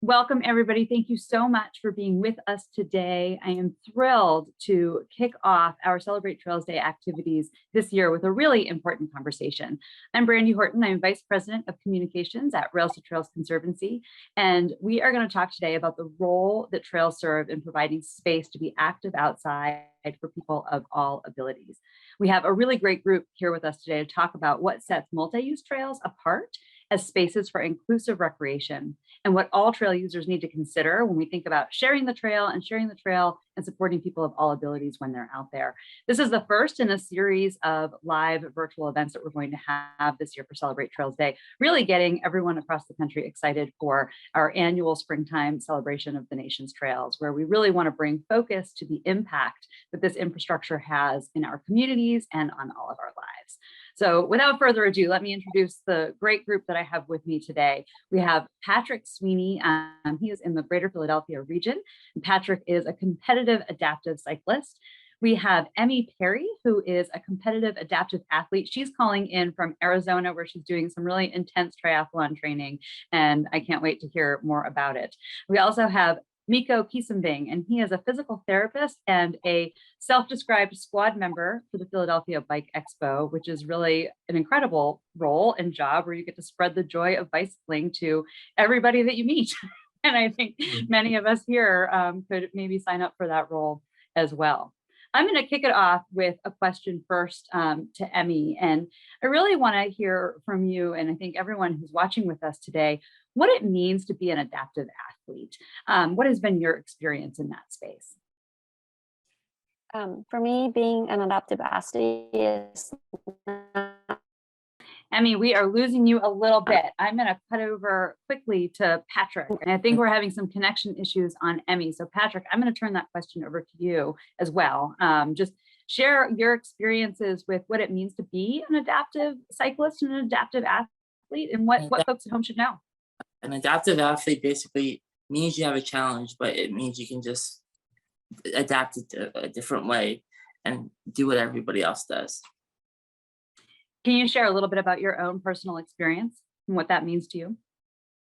Welcome, everybody. Thank you so much for being with us today. I am thrilled to kick off our Celebrate Trails Day activities this year with a really important conversation. I'm Brandy Horton. I'm Vice President of Communications at Rails-to-Trails Conservancy, and we are going to talk today about the role that trails serve in providing space to be active outside for people of all abilities. We have a really great group here with us today to talk about what sets multi-use trails apart as spaces for inclusive recreation, and what all trail users need to consider when we think about sharing the trail and supporting people of all abilities when they're out there. This is the first in a series of live virtual events that we're going to have this year for Celebrate Trails Day, really getting everyone across the country excited for our annual springtime celebration of the nation's trails, where we really want to bring focus to the impact that this infrastructure has in our communities and on all of our lives. So without further ado, let me introduce the great group that I have with me today. We have Patrick Sweeney. He is in the Greater Philadelphia region. And Patrick is a competitive adaptive cyclist. We have Emmy Perry, who is a competitive adaptive athlete. She's calling in from Arizona, where she's doing some really intense triathlon training, and I can't wait to hear more about it. We also have Miko Quisumbing, and he is a physical therapist and a self-described squad member for the Philadelphia Bike Expo, which is really an incredible role and job where you get to spread the joy of bicycling to everybody that you meet. And I think many of us here could maybe sign up for that role as well. I'm going to kick it off with a question first to Emmy, and I really want to hear from you, and I think everyone who's watching with us today, what it means to be an adaptive athlete. What has been your experience in that space? For me, being an adaptive athlete is Emmy, we are losing you a little bit. I'm going to cut over quickly to Patrick, and I think we're having some connection issues on Emmy. So Patrick, I'm going to turn that question over to you as well. Just share your experiences with what it means to be an adaptive cyclist and an adaptive athlete, and what folks at home should know. An adaptive athlete basically means you have a challenge, but it means you can just adapt it to a different way and do what everybody else does. Can you share a little bit about your own personal experience and what that means to you?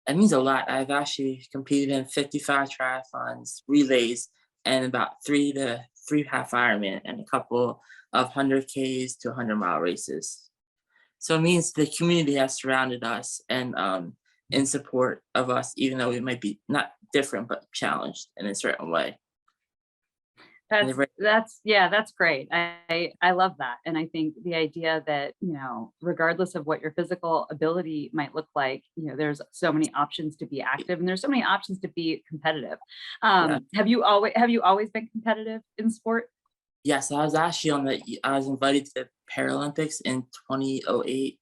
It means a lot. I've actually competed in 55 triathlons, relays, and about 3 to 3.5 Ironman, and a couple of 100Ks to 100-mile races. So it means the community has surrounded us and in support of us, even though we might be not different, but challenged in a certain way. That's great. I love that. And I think the idea that, regardless of what your physical ability might look like, there's so many options to be active, and there's so many options to be competitive. Yeah. Have you always been competitive in sport? Yes, I was actually I was invited to the Paralympics in 2008,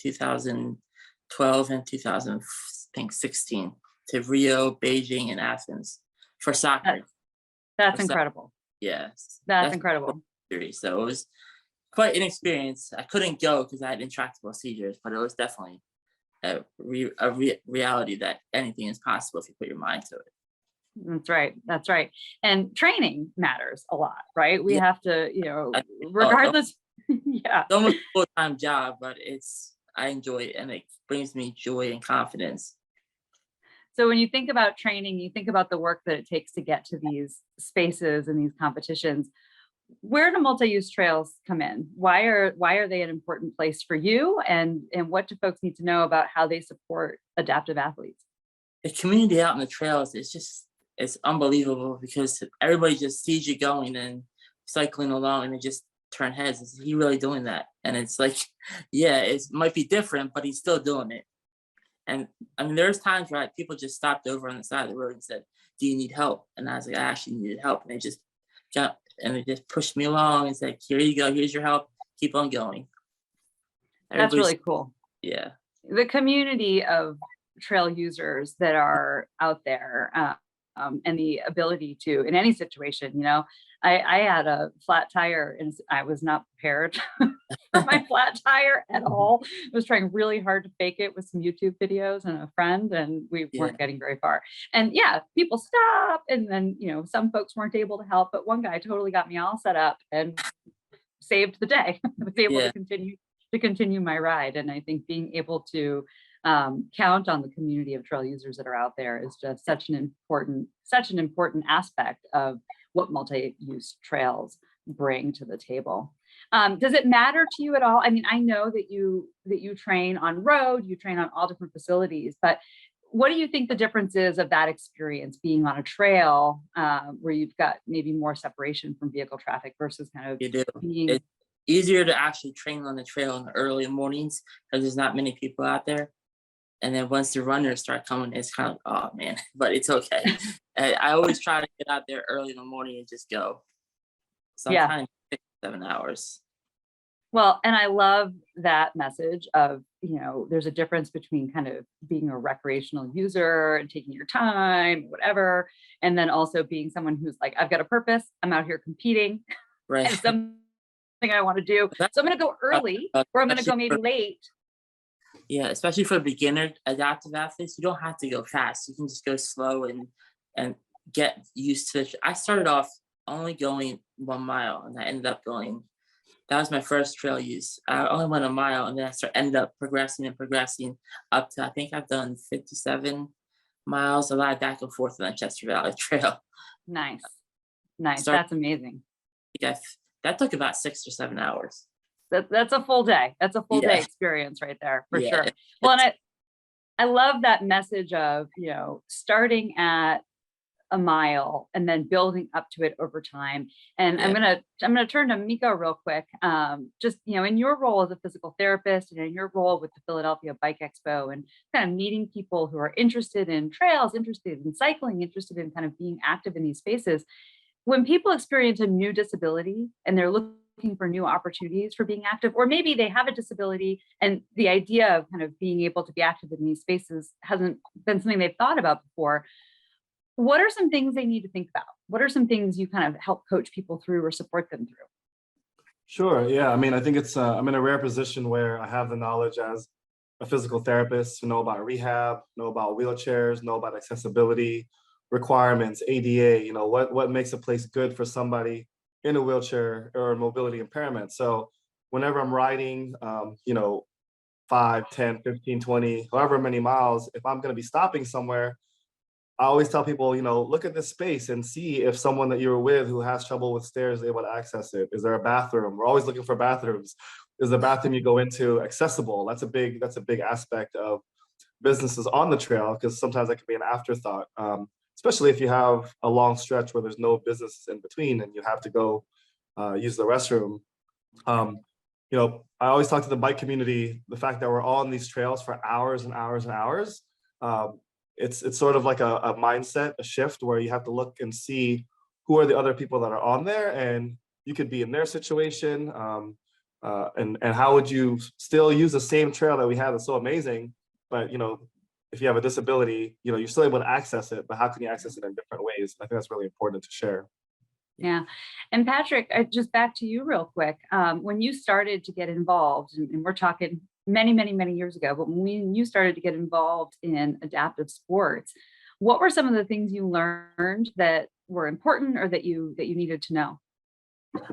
2012, and 2016 to Rio, Beijing, and Athens for soccer. That's incredible. Yes. That's incredible. So it was quite an experience. I couldn't go because I had intractable seizures, but it was definitely a reality that anything is possible if you put your mind to it. That's right. And training matters a lot, right? We have to, regardless. Yeah. It's almost a full-time job, but I enjoy it, and it brings me joy and confidence. So when you think about training, you think about the work that it takes to get to these spaces and these competitions. Where do multi-use trails come in? Why are they an important place for you? And what do folks need to know about how they support adaptive athletes? The community out in the trails it's unbelievable, because everybody just sees you going and cycling along, and they just turn heads. Is he really doing that? And it's like, yeah, it might be different, but he's still doing it. And I mean, there's times where people just stopped over on the side of the road and said, "Do you need help?" And I was like, "I actually needed help." And they just pushed me along and said, "Here you go. Here's your help. Keep on going." That's really cool. Yeah. The community of trail users that are out there, and the ability to, in any situation, I had a flat tire and I was not prepared for my flat tire at all. I was trying really hard to fake it with some YouTube videos and a friend, and we weren't getting very far. And yeah, people stop, and then, some folks weren't able to help, but one guy totally got me all set up and saved the day. I was able to continue my ride. And I think being able to count on the community of trail users that are out there is just such an important aspect of what multi-use trails bring to the table. Does it matter to you at all? I mean, I know that you train on road, you train on all different facilities, but what do you think the difference is of that experience being on a trail where you've got maybe more separation from vehicle traffic versus kind of being... It's easier to actually train on the trail in the early mornings because there's not many people out there. And then once the runners start coming, it's kind of, oh man, but it's okay. I always try to get out there early in the morning and just go. Sometimes 6, 7 hours. Well, and I love that message of, there's a difference between kind of being a recreational user and taking your time, whatever, and then also being someone who's like, I've got a purpose, I'm out here competing, right? And something I want to do. So I'm going to go early, or I'm going to go maybe late. Yeah, especially for beginner adaptive athletes, you don't have to go fast. You can just go slow and get used to it. I started off only going 1 mile, and I ended up going. That was my first trail use. I only went 1 mile, and then I ended up progressing up to, I think I've done 57 miles, a lot of back and forth on the Chester Valley Trail. Nice. That's amazing. Yeah, that took about 6 or 7 hours. That's a full day. That's a full day experience right there, for sure. It's, well, and I love that message of, starting at 1 mile and then building up to it over time. And I'm gonna turn to Miko real quick. Just in your role as a physical therapist and in your role with the Philadelphia Bike Expo and kind of meeting people who are interested in trails, interested in cycling, interested in kind of being active in these spaces. When people experience a new disability and they're looking for new opportunities for being active, or maybe they have a disability and the idea of kind of being able to be active in these spaces hasn't been something they've thought about before. What are some things they need to think about? What are some things you kind of help coach people through or support them through? Sure. Yeah. I mean, I think it's, I'm in a rare position where I have the knowledge as a physical therapist to know about rehab, know about wheelchairs, know about accessibility requirements, ADA, what makes a place good for somebody in a wheelchair or mobility impairment. So whenever I'm riding, 5, 10, 15, 20, however many miles, if I'm going to be stopping somewhere, I always tell people, look at this space and see if someone that you're with who has trouble with stairs is able to access it. Is there a bathroom? We're always looking for bathrooms. Is the bathroom you go into accessible? That's a big aspect of businesses on the trail, because sometimes that can be an afterthought, especially if you have a long stretch where there's no businesses in between and you have to go use the restroom. I always talk to the bike community, the fact that we're all on these trails for hours and hours and hours. It's sort of like a mindset, a shift where you have to look and see who are the other people that are on there, and you could be in their situation. And how would you still use the same trail that we have that's so amazing, but if you have a disability, you're still able to access it, but how can you access it in different ways? I think that's really important to share. Yeah. And Patrick, just back to you real quick. When you started to get involved, and we're talking many years ago, but when you started to get involved in adaptive sports, what were some of the things you learned that were important or that you needed to know?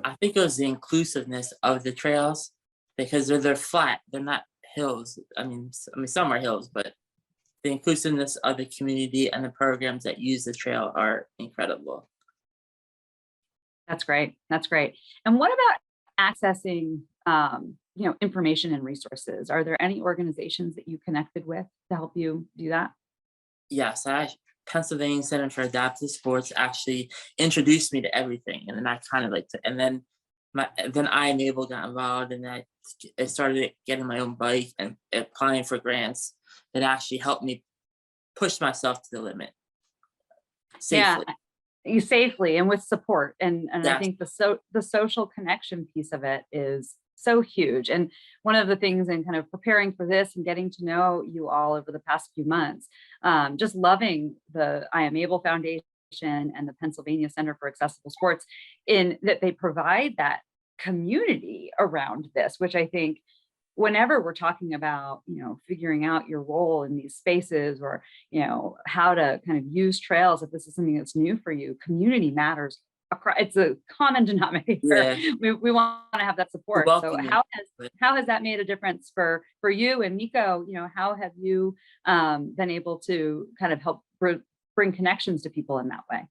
I think it was the inclusiveness of the trails, because they're flat, they're not hills. I mean, some are hills, but the inclusiveness of the community and the programs that use the trail are incredible. That's great. And what about accessing, information and resources? Are there any organizations that you connected with to help you do that? Yes, Pennsylvania Center for Adaptive Sports actually introduced me to everything, and then I kind of and then I got involved, and I started getting my own bike and applying for grants that actually helped me push myself to the limit safely. Yeah, safely and with support, and Yes. I think the social connection piece of it is so huge. And one of the things in kind of preparing for this and getting to know you all over the past few months, just loving the I Am Able Foundation and the Pennsylvania Center for Accessible Sports, in that they provide that community around this, which I think whenever we're talking about, figuring out your role in these spaces, or, how to kind of use trails, if this is something that's new for you, community matters it's a common denominator. Yeah. We want to have that support. So welcoming. how has that made a difference for you and Miko? You know, how have you been able to kind of help bring connections to people in that way?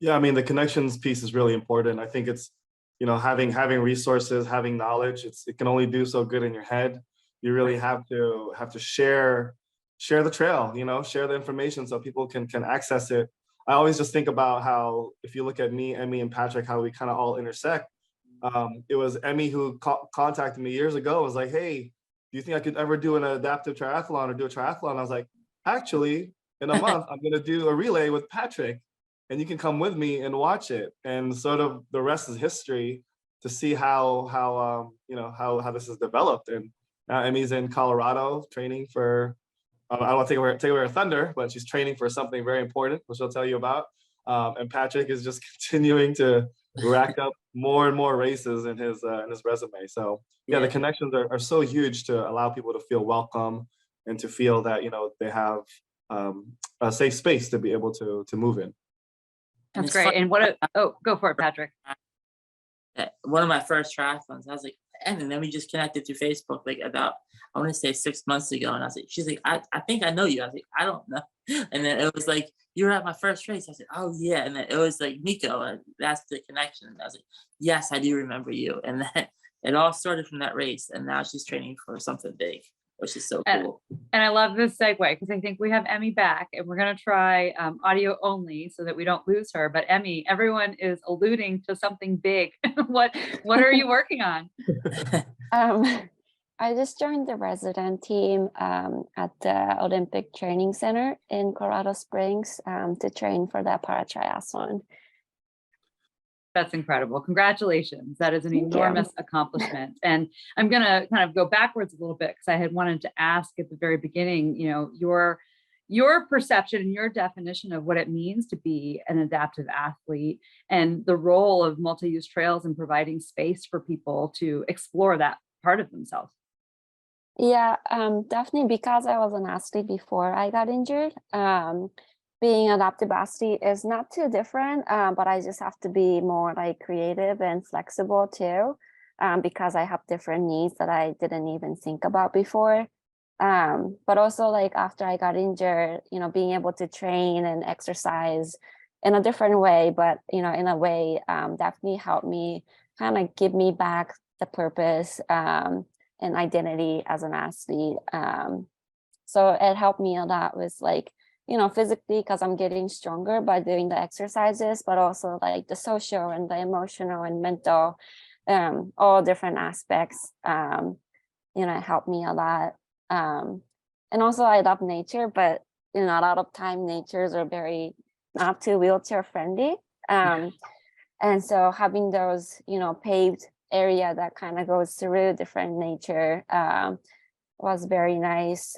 Yeah, I mean, the connections piece is really important. I think it's, you know, having resources, having knowledge, it can only do so good in your head. You really have to share the trail, you know, share the information so people can access it. I always just think about how, if you look at me, Emmy, and Patrick, how we kind of all intersect. It was Emmy who contacted me years ago, was like, hey, do you think I could ever do an adaptive triathlon or do a triathlon? I was like, actually, in a month, I'm gonna do a relay with Patrick, and you can come with me and watch it. And sort of the rest is history to see how you know, how this is developed. And now Emmy's in Colorado training for, I don't want to take away her thunder, but she's training for something very important, which I'll tell you about. And Patrick is just continuing to rack up more and more races in his resume. So yeah, the connections are so huge to allow people to feel welcome and to feel that, you know, they have a safe space to be able to move in. That's great. And go for it, Patrick. One of my first triathlons, I was like, and then we just connected through Facebook, like about, I want to say 6 months ago. And I was like, she's like, I think I know you. I was like, I don't know. And then it was like, you were at my first race. I said, oh yeah. And then it was like, Miko, and that's the connection. And I was like, yes, I do remember you. And then it all started from that race. And now she's training for something big, which is so cool. And I love this segue because I think we have Emmy back, and we're going to try audio only so that we don't lose her. But Emmy, everyone is alluding to something big. What are you working on? I just joined the resident team at the Olympic Training Center in Colorado Springs to train for the para-triathlon. That's incredible. Congratulations. That is an Thank enormous you. accomplishment. And I'm going to kind of go backwards a little bit because I had wanted to ask at the very beginning, you know, your perception and your definition of what it means to be an adaptive athlete and the role of multi-use trails in providing space for people to explore that part of themselves. Yeah, definitely, because I was an athlete before I got injured. Being an adaptive athlete is not too different, but I just have to be more like creative and flexible too, because I have different needs that I didn't even think about before. But also, like, after I got injured, you know, being able to train and exercise in a different way, but, you know, in a way, definitely helped me kind of give me back the purpose and identity as an athlete. So it helped me a lot with, like, you know, physically, because I'm getting stronger by doing the exercises, but also like the social and the emotional and mental, all different aspects, you know, it helped me a lot. And also I love nature, but, you know, a lot of time natures are very not too wheelchair friendly. And so having those, you know, paved area that kind of goes through different nature was very nice.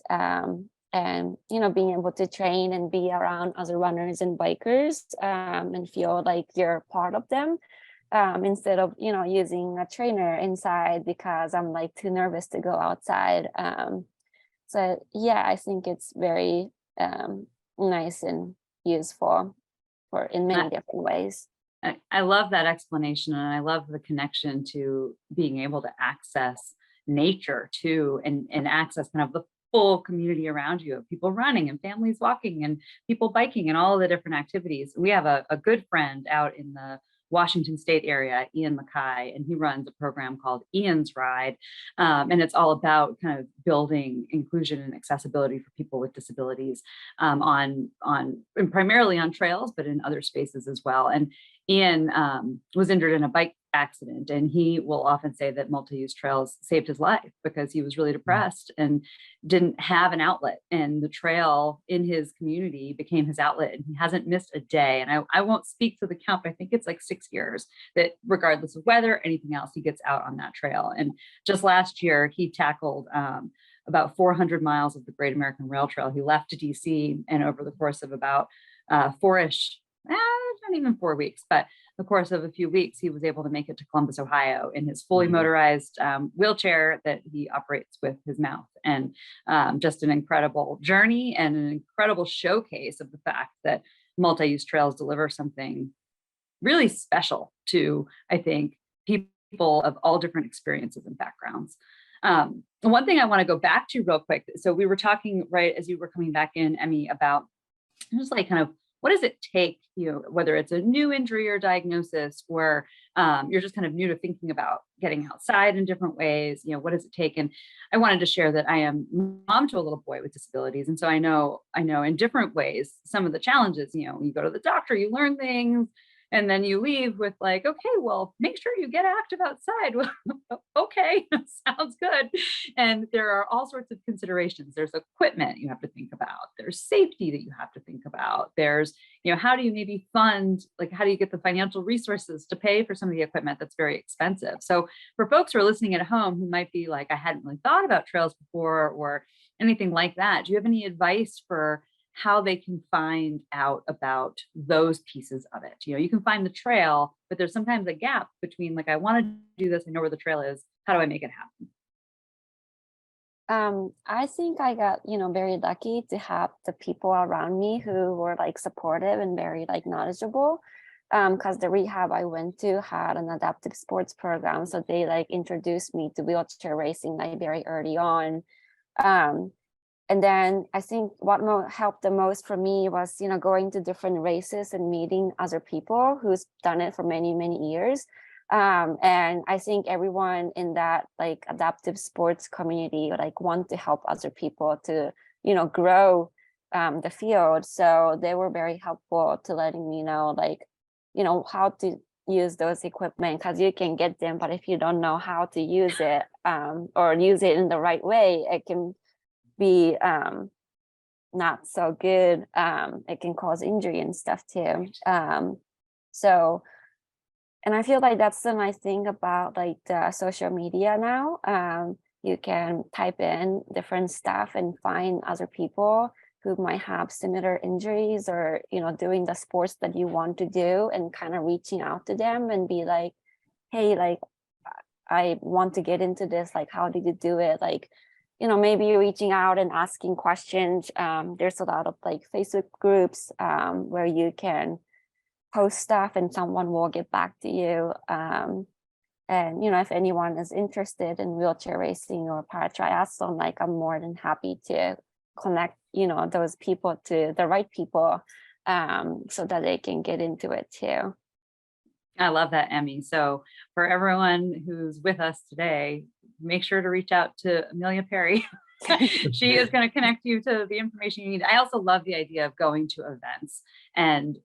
And, you know, being able to train and be around other runners and bikers and feel like you're part of them instead of, you know, using a trainer inside because I'm like too nervous to go outside. So, yeah, I think it's very nice and useful in many different ways. I love that explanation, and I love the connection to being able to access nature too, and access kind of the full community around you of people running and families walking and people biking and all of the different activities. We have a good friend out in the Washington State area, Ian Mackay, and he runs a program called Ian's Ride. And it's all about kind of building inclusion and accessibility for people with disabilities and primarily on trails, but in other spaces as well. And Ian was injured in a bike accident, and he will often say that multi-use trails saved his life because he was really depressed and didn't have an outlet, and the trail in his community became his outlet, and he hasn't missed a day. And I won't speak to the count, but I think it's like 6 years that regardless of weather, anything else, he gets out on that trail. And just last year he tackled about 400 miles of the Great American Rail Trail. He left to DC, and over the course of about not even 4 weeks, but the course of a few weeks, he was able to make it to Columbus, Ohio in his fully motorized wheelchair that he operates with his mouth. And just an incredible journey and an incredible showcase of the fact that multi-use trails deliver something really special to, I think, people of all different experiences and backgrounds. One thing I want to go back to real quick. So we were talking right as you were coming back in, Emmy, about just like kind of what does it take, whether it's a new injury or diagnosis, or you're just kind of new to thinking about getting outside in different ways, what does it take? And I wanted to share that I am mom to a little boy with disabilities. And so I know in different ways, some of the challenges, you go to the doctor, you learn things, and then you leave with like, okay, well, make sure you get active outside. Okay, sounds good. And there are all sorts of considerations. There's equipment you have to think about. There's safety that you have to think about. There's, how do you maybe fund, like, how do you get the financial resources to pay for some of the equipment that's very expensive? So for folks who are listening at home who might be like, I hadn't really thought about trails before or anything like that, do you have any advice for how they can find out about those pieces of it? You can find the trail, but there's sometimes a gap between like, I want to do this, I know where the trail is, how do I make it happen? I think I got, very lucky to have the people around me who were like supportive and very like knowledgeable. Because the rehab I went to had an adaptive sports program. So they like introduced me to wheelchair racing like very early on. And then I think what helped the most for me was, going to different races and meeting other people who's done it for many, many years. And I think everyone in that like adaptive sports community like want to help other people to, grow the field. So they were very helpful to letting me know, like, how to use those equipment, because you can get them, but if you don't know how to use it or use it in the right way, it can be not so good. It can cause injury and stuff too. So, and I feel like that's the nice thing about like the social media now. You can type in different stuff and find other people who might have similar injuries or, doing the sports that you want to do, and kind of reaching out to them and be like, hey, like, I want to get into this. Like, how did you do it? Like, maybe reaching out and asking questions. There's a lot of like Facebook groups where you can post stuff and someone will get back to you. And, if anyone is interested in wheelchair racing or paratriathlon, like I'm more than happy to connect, those people to the right people so that they can get into it too. I love that, Emmy. So for everyone who's with us today, make sure to reach out to Emilia Perry. She is going to connect you to the information you need. I also love the idea of going to events and,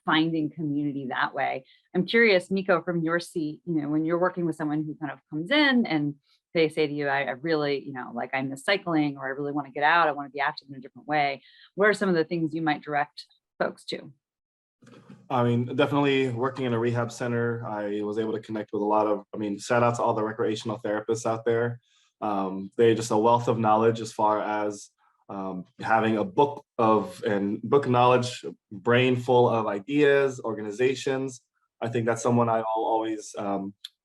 finding community that way. I'm curious, Miko, from your seat, when you're working with someone who kind of comes in and they say to you, I really, like I miss cycling, or I really want to get out, I want to be active in a different way. What are some of the things you might direct folks to? I mean, definitely working in a rehab center, I was able to connect with a lot of, shout out to all the recreational therapists out there. They're just a wealth of knowledge as far as having a book knowledge, brain full of ideas, organizations. I think that's someone I'll always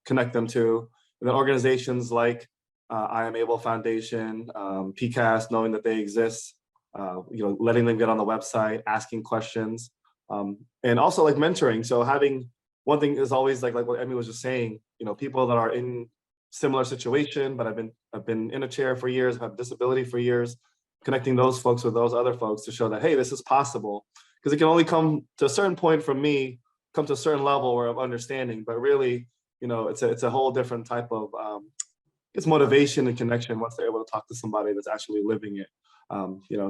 connect them to. And then organizations like I Am Able Foundation, PCAST, knowing that they exist, letting them get on the website, asking questions. And also like mentoring. So having one thing is always like what Emmy was just saying, people that are in similar situation, but I've been in a chair for years, have disability for years, connecting those folks with those other folks to show that, hey, this is possible. Because it can only come to a certain point from me, come to a certain level of understanding, but really, it's a whole different type of it's motivation and connection once they're able to talk to somebody that's actually living it,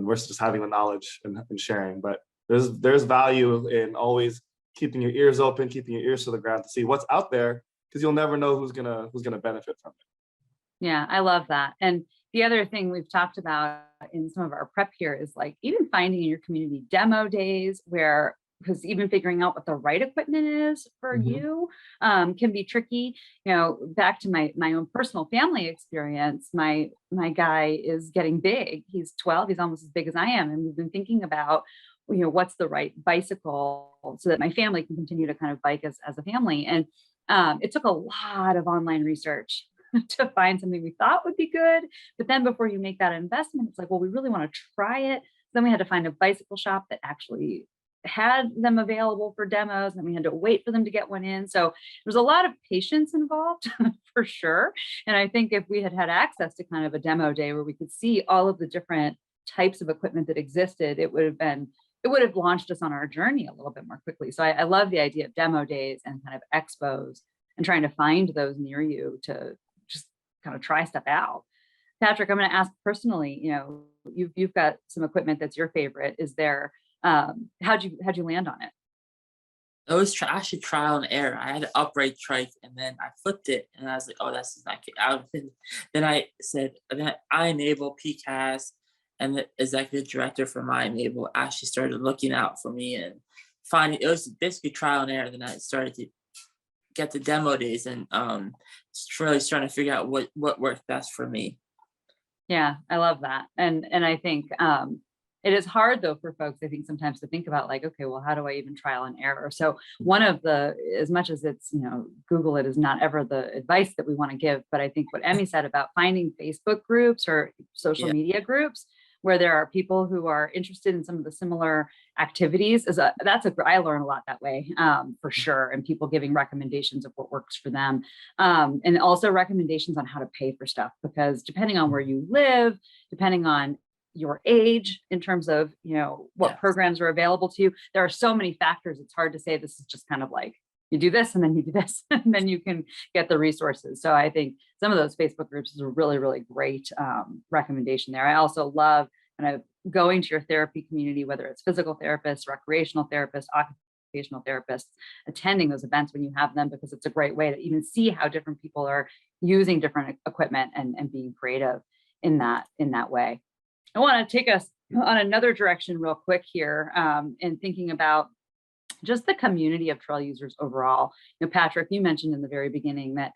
versus just having the knowledge and sharing. But there's value in always keeping your ears open, keeping your ears to the ground to see what's out there, because you'll never know who's gonna benefit from it. Yeah, I love that. And the other thing we've talked about in some of our prep here is like even finding in your community demo days where, because even figuring out what the right equipment is for you can be tricky. Back to my own personal family experience, my guy is getting big. He's 12, he's almost as big as I am. And we've been thinking about, what's the right bicycle so that my family can continue to kind of bike as a family. And it took a lot of online research to find something we thought would be good. But then before you make that investment, it's like, well, we really want to try it. Then we had to find a bicycle shop that actually had them available for demos, and we had to wait for them to get one in. So there's a lot of patience involved for sure. And I think if we had had access to kind of a demo day where we could see all of the different types of equipment that existed, it would have launched us on our journey a little bit more quickly. So I love the idea of demo days and kind of expos and trying to find those near you to just kind of try stuff out. Patrick, I'm going to ask personally, you know, you've got some equipment that's your favorite. Is there, how'd you land on it? It was actually trial and error. I had an upright trike, and then I flipped it, and I was like, "Oh, that's not good." Then I said, then I enable PCAS, and the executive director for my enable actually started looking out for me and finding. It was basically trial and error. Then I started to get the demo days and really starting to figure out what worked best for me. Yeah, I love that. And I think it is hard though for folks, I think sometimes to think about like, okay, well, how do I even trial and error? So one of the, as much as it's, you know, Google it is not ever the advice that we want to give, but I think what Emmy said about finding Facebook groups or social media groups where there are people who are interested in some of the similar activities I learn a lot that way for sure. And people giving recommendations of what works for them. And also recommendations on how to pay for stuff, because depending on where you live, depending on your age in terms of, you know, what programs are available to you, there are so many factors. It's hard to say this is just kind of like, you do this and then you do this and then you can get the resources. So I think some of those Facebook groups is a really, really great recommendation there. I also love kind of going to your therapy community, whether it's physical therapists, recreational therapists, occupational therapists, attending those events when you have them, because it's a great way to even see how different people are using different equipment and being creative in that way. I want to take us on another direction real quick here in thinking about just the community of trail users overall. You know, Patrick, you mentioned in the very beginning that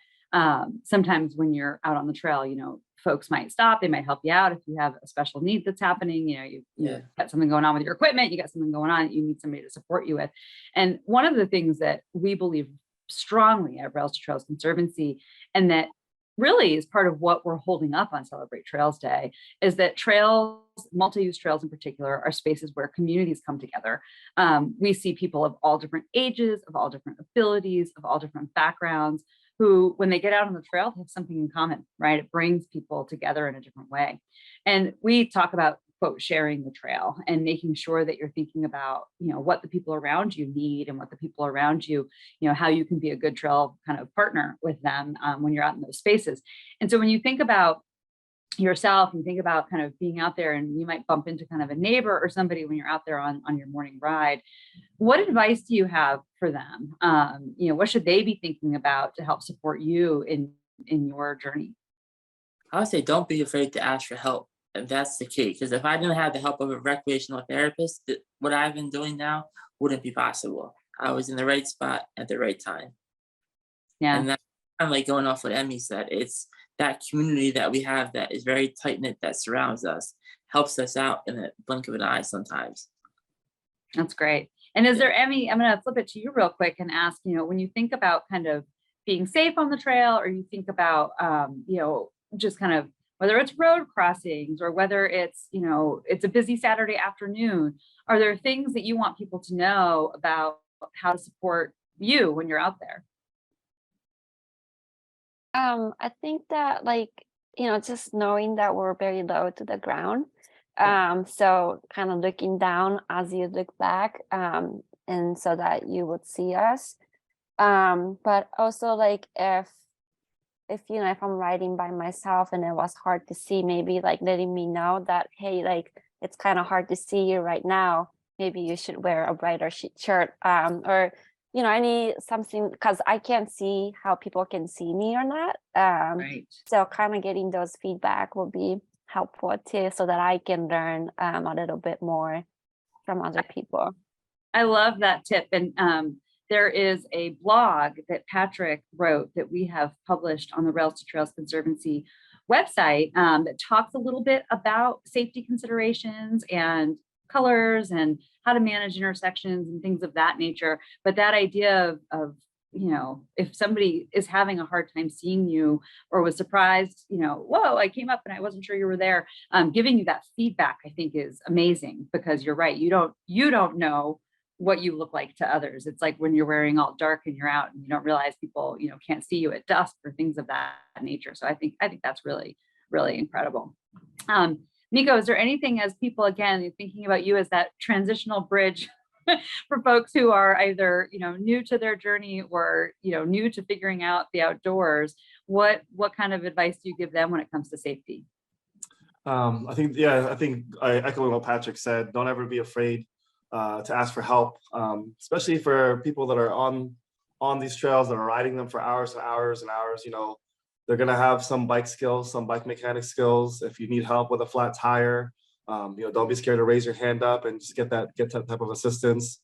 sometimes when you're out on the trail, you know, folks might stop, they might help you out if you have a special need that's happening. You know, you got something going on with your equipment, you got something going on, you need somebody to support you with. And one of the things that we believe strongly at Rails-to-Trails Conservancy, and that really is part of what we're holding up on Celebrate Trails Day, is that trails, multi-use trails in particular, are spaces where communities come together. We see people of all different ages, of all different abilities, of all different backgrounds, who, when they get out on the trail, have something in common, right? It brings people together in a different way. And we talk about, quote, sharing the trail and making sure that you're thinking about, you know, what the people around you need and what the people around you, you know, how you can be a good trail kind of partner with them when you're out in those spaces. And so when you think about yourself and think about kind of being out there, and you might bump into kind of a neighbor or somebody when you're out there on your morning ride, what advice do you have for them? You know, what should they be thinking about to help support you in your journey? I would say don't be afraid to ask for help. And that's the key, because if I didn't have the help of a recreational therapist, what I've been doing now wouldn't be possible. I was in the right spot at the right time. Yeah. And that's kind of like going off what Emmy said. It's that community that we have that is very tight-knit, that surrounds us, helps us out in a blink of an eye sometimes. That's great. And is there, Emmy, I'm going to flip it to you real quick and ask, you know, when you think about kind of being safe on the trail, or you think about, you know, just kind of whether it's road crossings or whether it's, you know, it's a busy Saturday afternoon, are there things that you want people to know about how to support you when you're out there? I think that, like, you know, just knowing that we're very low to the ground. So kind of looking down as you look back, and so that you would see us. But also, like, if you know, if I'm riding by myself and it was hard to see, maybe like letting me know that, hey, like, it's kind of hard to see you right now, maybe you should wear a brighter shirt, or, you know, I need something, because I can't see how people can see me or not. Right. So kind of getting those feedback will be helpful too, so that I can learn a little bit more from other people. I love that tip. And there is a blog that Patrick wrote that we have published on the Rails-to-Trails Conservancy website that talks a little bit about safety considerations and colors and how to manage intersections and things of that nature. But that idea of, you know, if somebody is having a hard time seeing you or was surprised, you know, whoa, I came up and I wasn't sure you were there, giving you that feedback, I think, is amazing, because you're right. You don't know what you look like to others. It's like when you're wearing all dark and you're out and you don't realize people, can't see you at dusk or things of that nature. So I think that's really, really incredible. Miko, is there anything, as people, again, thinking about you as that transitional bridge for folks who are either, new to their journey or, new to figuring out the outdoors, what kind of advice do you give them when it comes to safety? I think I echo what Patrick said. Don't ever be afraid to ask for help, especially for people that are on these trails that are riding them for hours and hours and hours. They're gonna have some bike skills, some bike mechanic skills. If you need help with a flat tire, don't be scared to raise your hand up and just get that type of assistance.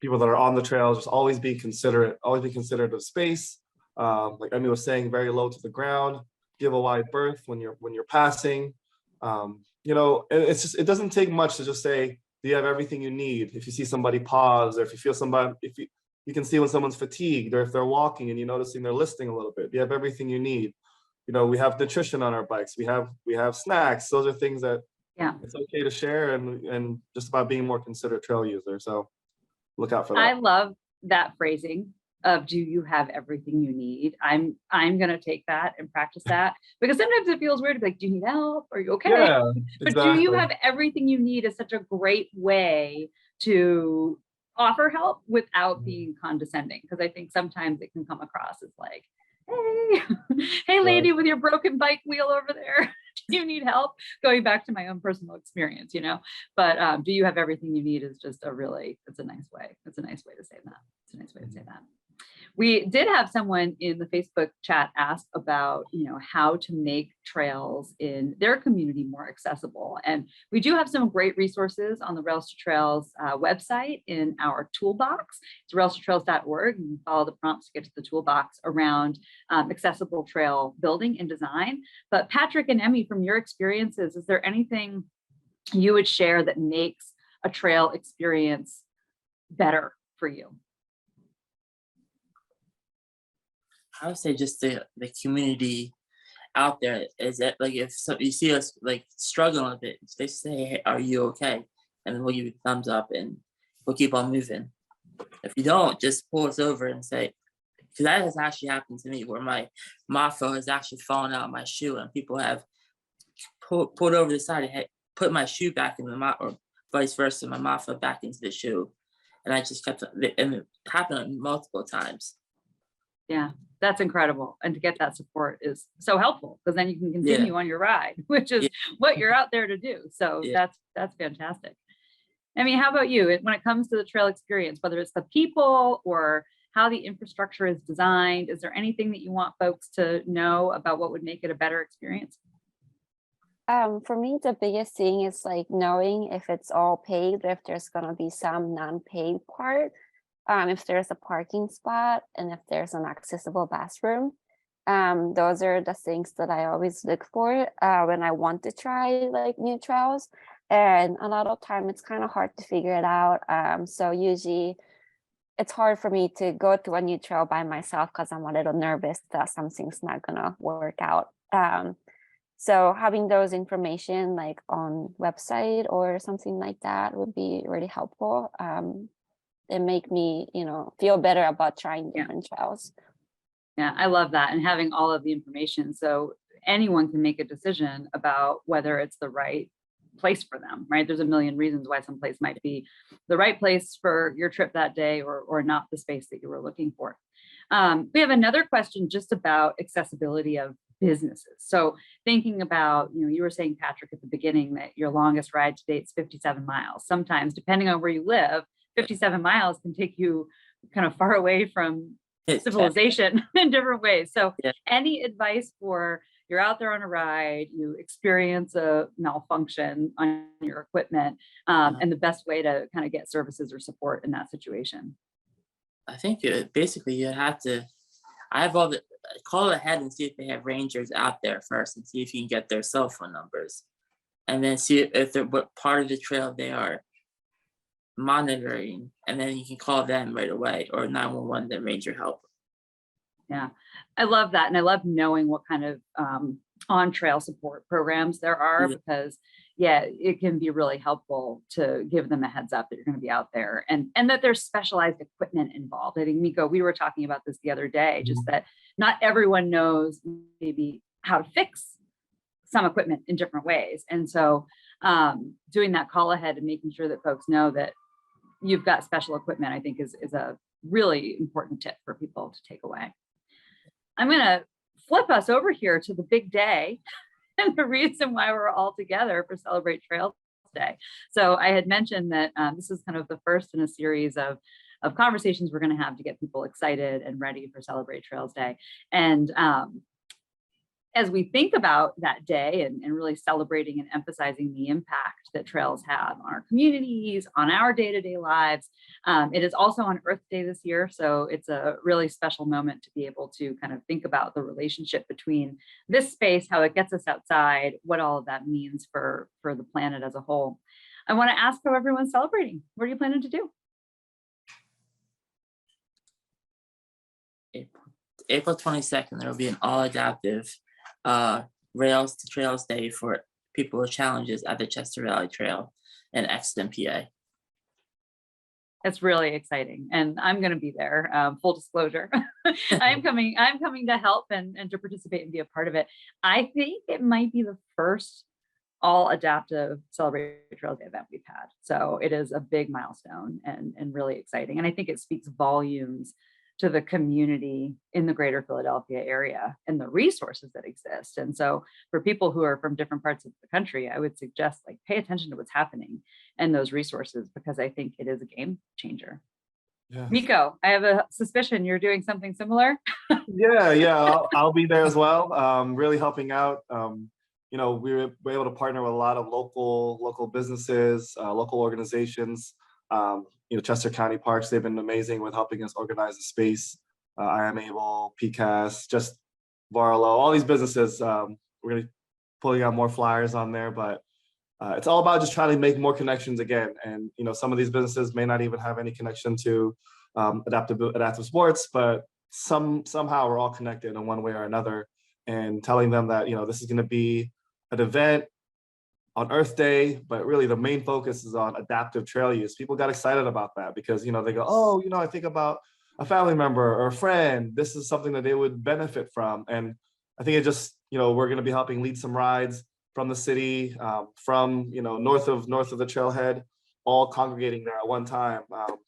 People that are on the trails, just always be considerate of space. Like Emmy was saying, very low to the ground. Give a wide berth when you're passing. It doesn't take much to just say, do you have everything you need? If you see somebody pause, or if you feel somebody, if you can see when someone's fatigued, or if they're walking and you're noticing they're listing a little bit, do you have everything you need? We have nutrition on our bikes. We have snacks. Those are things that it's okay to share, and just about being more considerate trail user. So look out for that. I love that phrasing of, do you have everything you need? I'm going to take that and practice that, because sometimes it feels weird to be like, do you need help? Are you okay? Yeah, but exactly. Do you have everything you need is such a great way to offer help without being condescending. Because I think sometimes it can come across as like, hey lady with your broken bike wheel over there, do you need help? Going back to my own personal experience, but do you have everything you need is just it's a nice way. It's a nice way to say that. It's a nice way to say that. We did have someone in the Facebook chat ask about, how to make trails in their community more accessible. And we do have some great resources on the Rails-to-Trails website in our toolbox. It's rails-to-trails.org. You can follow the prompts to get to the toolbox around accessible trail building and design. But Patrick and Emmy, from your experiences, is there anything you would share that makes a trail experience better for you? I would say just the community out there is that, like, if you see us like struggling with it, they say, hey, are you okay? And then we'll give you a thumbs up and we'll keep on moving. If you don't, just pull us over and say, because that has actually happened to me, where my mafo has actually fallen out of my shoe and people have pulled over the side and put my shoe back in the or vice versa, my mafo back into the shoe. And I just kept, and it happened multiple times. Yeah, that's incredible. And to get that support is so helpful, because then you can continue on your ride, which is what you're out there to do. So that's fantastic. I mean, how about you? When it comes to the trail experience, whether it's the people or how the infrastructure is designed, is there anything that you want folks to know about what would make it a better experience? For me, the biggest thing is like knowing if it's all paved, if there's going to be some non-paved part. If there's a parking spot, and if there's an accessible bathroom. Those are the things that I always look for when I want to try like new trails. And a lot of time it's kind of hard to figure it out. So usually it's hard for me to go to a new trail by myself because I'm a little nervous that something's not gonna work out. So having those information like on website or something like that would be really helpful. And make me, feel better about trying different trails. Yeah, I love that. And having all of the information so anyone can make a decision about whether it's the right place for them, right? There's a million reasons why some place might be the right place for your trip that day or not the space that you were looking for. We have another question just about accessibility of businesses. So thinking about, you were saying, Patrick, at the beginning that your longest ride to date is 57 miles. Sometimes, depending on where you live, 57 miles can take you kind of far away from civilization in different ways. So any advice for, you're out there on a ride, you experience a malfunction on your equipment, and the best way to kind of get services or support in that situation? I think basically you have to, call ahead and see if they have rangers out there first, and see if you can get their cell phone numbers, and then see if they're what part of the trail they are monitoring, and then you can call them right away, or 911, then ranger help. Yeah, I love that. And I love knowing what kind of on-trail support programs there are, because yeah, it can be really helpful to give them a heads up that you're going to be out there, and that there's specialized equipment involved. I think, Miko, we were talking about this the other day, just that not everyone knows maybe how to fix some equipment in different ways. And so doing that call ahead and making sure that folks know that you've got special equipment, I think is a really important tip for people to take away. I'm going to flip us over here to the big day and the reason why we're all together for Celebrate Trails Day. So I had mentioned that this is kind of the first in a series of conversations we're going to have to get people excited and ready for Celebrate Trails Day. And as we think about that day and really celebrating and emphasizing the impact that trails have on our communities, on our day-to-day lives, it is also on Earth Day this year. So it's a really special moment to be able to kind of think about the relationship between this space, how it gets us outside, what all of that means for the planet as a whole. I want to ask how everyone's celebrating. What are you planning to do? April 22nd, there will be an all-adaptive Rails-to-Trails Day for people with challenges at the Chester Valley Trail in Exton, PA. It's really exciting, and I'm going to be there. Full disclosure, I'm coming to help and to participate and be a part of it. I think it might be the first all adaptive Celebrate Trails Day event we've had. So it is a big milestone and really exciting. And I think it speaks volumes to the community in the greater Philadelphia area and the resources that exist. And so for people who are from different parts of the country, I would suggest pay attention to what's happening and those resources, because I think it is a game changer. Yeah. Miko, I have a suspicion you're doing something similar. Yeah, I'll be there as well. Really helping out. We were able to partner with a lot of local businesses, local organizations. Chester County Parks, they've been amazing with helping us organize the space. I Am Able, PCAS, just Varlo, all these businesses. We're going to be pulling out more flyers on there, but it's all about just trying to make more connections again. And, some of these businesses may not even have any connection to adaptive sports, but somehow we're all connected in one way or another, and telling them that, this is going to be an event on Earth Day, but really the main focus is on adaptive trail use. People got excited about that because, they go, oh, I think about a family member or a friend. This is something that they would benefit from. And I think it just, we're going to be helping lead some rides from the city, from, north of the trailhead, all congregating there at one time.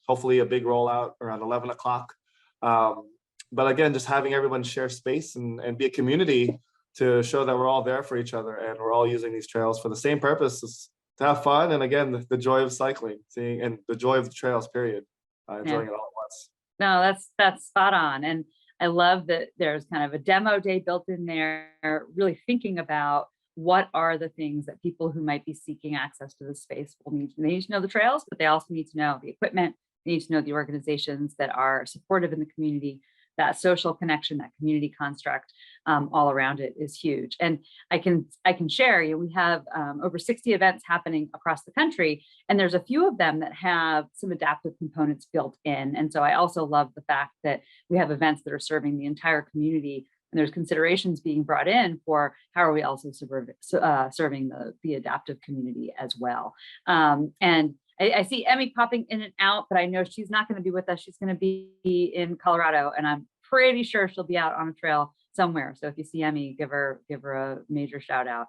Hopefully a big rollout around 11 o'clock. But again, just having everyone share space and be a community to show that we're all there for each other and we're all using these trails for the same purpose, is to have fun. And again, the joy of cycling, and the joy of the trails, period. Enjoying it all at once. No, that's spot on. And I love that there's kind of a demo day built in there, really thinking about what are the things that people who might be seeking access to the space will need. They need to know the trails, but they also need to know the equipment. They need to know the organizations that are supportive in the community. That social connection, that community construct all around it is huge. And I can share, we have over 60 events happening across the country, and there's a few of them that have some adaptive components built in. And so I also love the fact that we have events that are serving the entire community, and there's considerations being brought in for how are we also serving the adaptive community as well. And I see Emmy popping in and out, but I know she's not going to be with us. She's going to be in Colorado, and I'm pretty sure she'll be out on a trail somewhere. So if you see Emmy, give her a major shout out.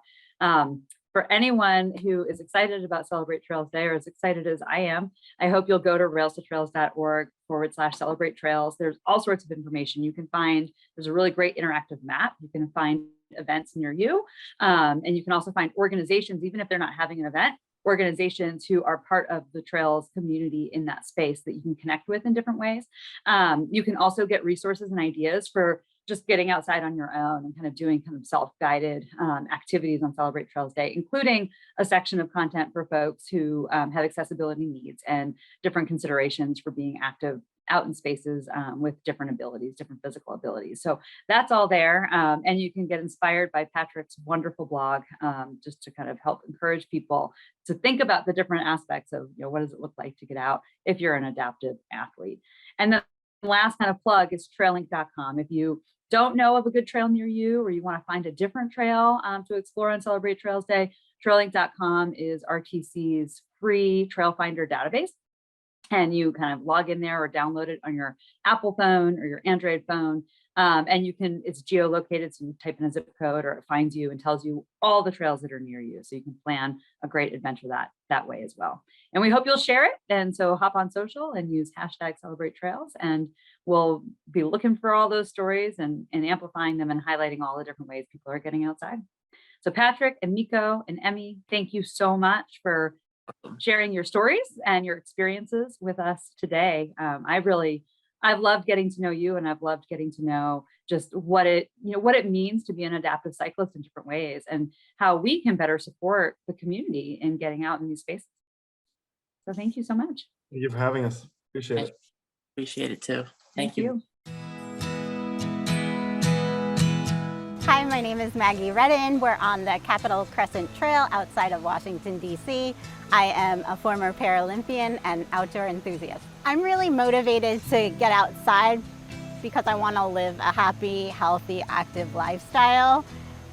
For anyone who is excited about Celebrate Trails Day, or as excited as I am, I hope you'll go to rails2trails.org/celebrate trails. There's all sorts of information you can find. There's a really great interactive map. You can find events near you. And you can also find organizations, even if they're not having an event, organizations who are part of the trails community in that space that you can connect with in different ways. You can also get resources and ideas for just getting outside on your own and kind of doing kind of self-guided activities on Celebrate Trails Day, including a section of content for folks who have accessibility needs and different considerations for being active out in spaces with different abilities, different physical abilities. So that's all there. And you can get inspired by Patrick's wonderful blog, just to kind of help encourage people to think about the different aspects of, what does it look like to get out if you're an adaptive athlete. And then the last kind of plug is traillink.com. If you don't know of a good trail near you, or you want to find a different trail to explore on Celebrate Trails Day, Traillink.com is RTC's free trail finder database. And you kind of log in there or download it on your Apple phone or your Android phone. And it's geolocated, so you type in a zip code or it finds you and tells you all the trails that are near you. So you can plan a great adventure that way as well. And we hope you'll share it. And so hop on social and use #CelebrateTrails, and we'll be looking for all those stories and amplifying them and highlighting all the different ways people are getting outside. So Patrick and Miko and Emmy, thank you so much for sharing your stories and your experiences with us today. I've loved getting to know you, and I've loved getting to know just what it means to be an adaptive cyclist in different ways, and how we can better support the community in getting out in these spaces. So thank you so much. Thank you for having us. Appreciate it. Appreciate it too. Thank you. Hi, my name is Maggie Redden. We're on the Capitol Crescent Trail outside of Washington, D.C. I am a former Paralympian and outdoor enthusiast. I'm really motivated to get outside because I want to live a happy, healthy, active lifestyle.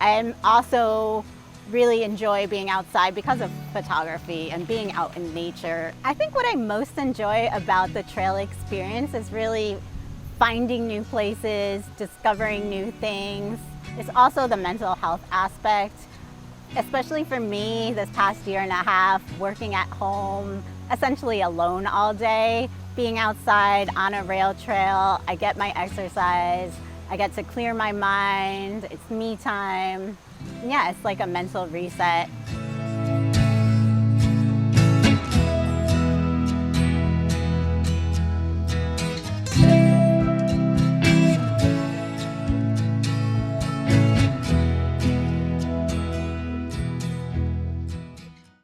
I also really enjoy being outside because of photography and being out in nature. I think what I most enjoy about the trail experience is really finding new places, discovering new things. It's also the mental health aspect, especially for me this past year and a half, working at home, essentially alone all day, being outside on a rail trail. I get my exercise, I get to clear my mind, it's me time. Yeah, it's like a mental reset.